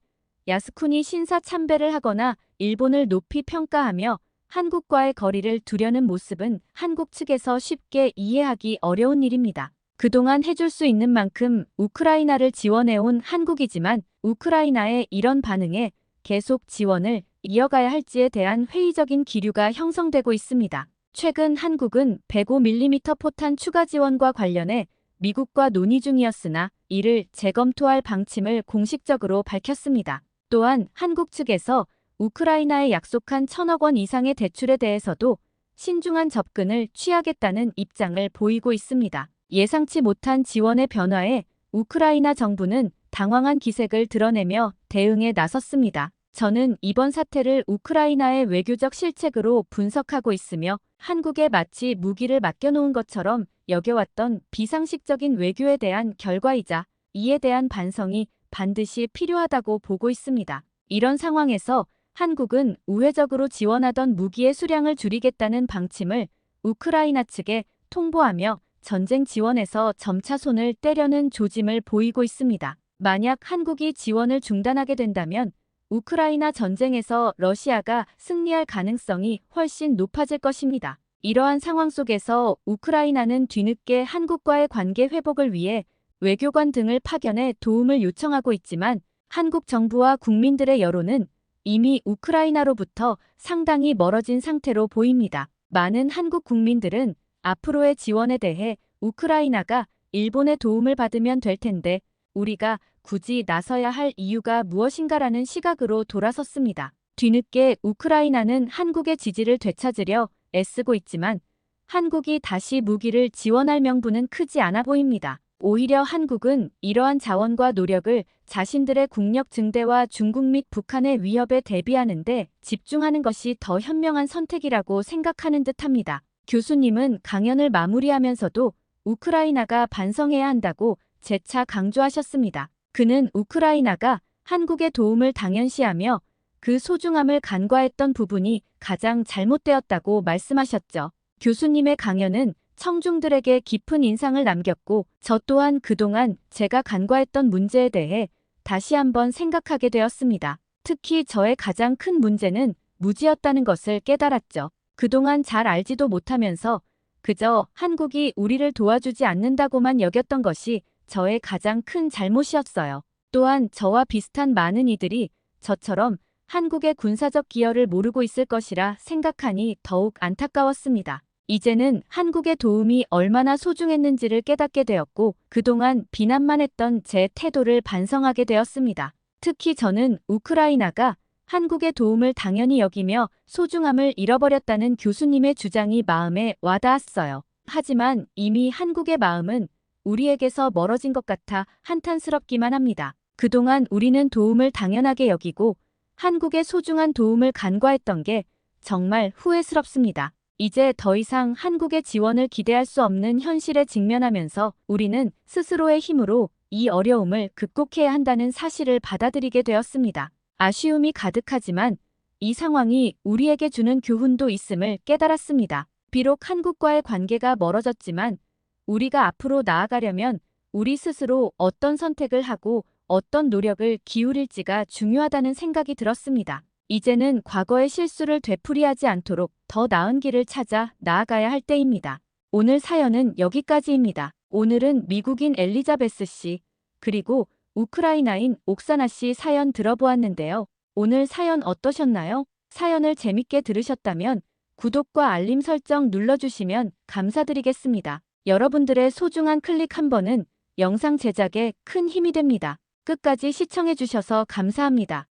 야스쿠니 신사 참배를 하거나 일본을 높이 평가하며 한국과의 거리를 두려는 모습은 한국 측에서 쉽게 이해하기 어려운 일입니다. 그동안 해줄 수 있는 만큼 우크라이나를 지원해온 한국이지만 우크라이나의 이런 반응에 계속 지원을 이어가야 할지에 대한 회의적인 기류가 형성되고 있습니다. 최근 한국은 105mm 포탄 추가 지원과 관련해 미국과 논의 중이었으나 이를 재검토할 방침을 공식적으로 밝혔습니다. 또한 한국 측에서 우크라이나에 약속한 1,000억 원 이상의 대출에 대해서도 신중한 접근을 취하겠다는 입장을 보이고 있습니다. 예상치 못한 지원의 변화에 우크라이나 정부는 당황한 기색을 드러내며 대응에 나섰습니다. 저는 이번 사태를 우크라이나의 외교적 실책으로 분석하고 있으며 한국에 마치 무기를 맡겨놓은 것처럼 여겨왔던 비상식적인 외교에 대한 결과이자 이에 대한 반성이 반드시 필요하다고 보고 있습니다. 이런 상황에서 한국은 우회적으로 지원하던 무기의 수량을 줄이겠다는 방침을 우크라이나 측에 통보하며 전쟁 지원에서 점차 손을 떼려는 조짐을 보이고 있습니다. 만약 한국이 지원을 중단하게 된다면 우크라이나 전쟁에서 러시아가 승리할 가능성이 훨씬 높아질 것입니다. 이러한 상황 속에서 우크라이나는 뒤늦게 한국과의 관계 회복을 위해 외교관 등을 파견해 도움을 요청하고 있지만 한국 정부와 국민들의 여론은 이미 우크라이나로부터 상당히 멀어진 상태로 보입니다. 많은 한국 국민들은 앞으로의 지원에 대해 우크라이나가 일본의 도움을 받으면 될 텐데 우리가 굳이 나서야 할 이유가 무엇인가라는 시각으로 돌아섰습니다. 뒤늦게 우크라이나는 한국의 지지를 되찾으려 애쓰고 있지만 한국이 다시 무기를 지원할 명분은 크지 않아 보입니다. 오히려 한국은 이러한 자원과 노력을 자신들의 국력 증대와 중국 및 북한의 위협에 대비하는 데 집중하는 것이 더 현명한 선택이라고 생각하는 듯합니다. 교수님은 강연을 마무리하면서도 우크라이나가 반성해야 한다고 재차 강조하셨습니다. 그는 우크라이나가 한국의 도움을 당연시하며 그 소중함을 간과했던 부분이 가장 잘못되었다고 말씀하셨죠. 교수님의 강연은 청중들에게 깊은 인상을 남겼고 저 또한 그동안 제가 간과했던 문제에 대해 다시 한번 생각하게 되었습니다. 특히 저의 가장 큰 문제는 무지였다는 것을 깨달았죠. 그동안 잘 알지도 못하면서 그저 한국이 우리를 도와주지 않는다고만 여겼던 것이 저의 가장 큰 잘못이었어요. 또한 저와 비슷한 많은 이들이 저처럼 한국의 군사적 기여를 모르고 있을 것이라 생각하니 더욱 안타까웠습니다. 이제는 한국의 도움이 얼마나 소중했는지를 깨닫게 되었고 그동안 비난만 했던 제 태도를 반성하게 되었습니다. 특히 저는 우크라이나가 한국의 도움을 당연히 여기며 소중함을 잃어버렸다는 교수님의 주장이 마음에 와닿았어요. 하지만 이미 한국의 마음은 우리에게서 멀어진 것 같아 한탄스럽기만 합니다. 그동안 우리는 도움을 당연하게 여기고 한국의 소중한 도움을 간과했던 게 정말 후회스럽습니다. 이제 더 이상 한국의 지원을 기대할 수 없는 현실에 직면하면서 우리는 스스로의 힘으로 이 어려움을 극복해야 한다는 사실을 받아들이게 되었습니다. 아쉬움이 가득하지만 이 상황이 우리에게 주는 교훈도 있음을 깨달았습니다. 비록 한국과의 관계가 멀어졌지만 우리가 앞으로 나아가려면 우리 스스로 어떤 선택을 하고 어떤 노력을 기울일지가 중요하다는 생각이 들었습니다. 이제는 과거의 실수를 되풀이하지 않도록 더 나은 길을 찾아 나아가야 할 때입니다. 오늘 사연은 여기까지입니다. 오늘은 미국인 엘리자베스 씨, 그리고 우크라이나인 옥사나 씨 사연 들어보았는데요. 오늘 사연 어떠셨나요? 사연을 재밌게 들으셨다면 구독과 알림 설정 눌러주시면 감사드리겠습니다. 여러분들의 소중한 클릭 한 번은 영상 제작에 큰 힘이 됩니다. 끝까지 시청해주셔서 감사합니다.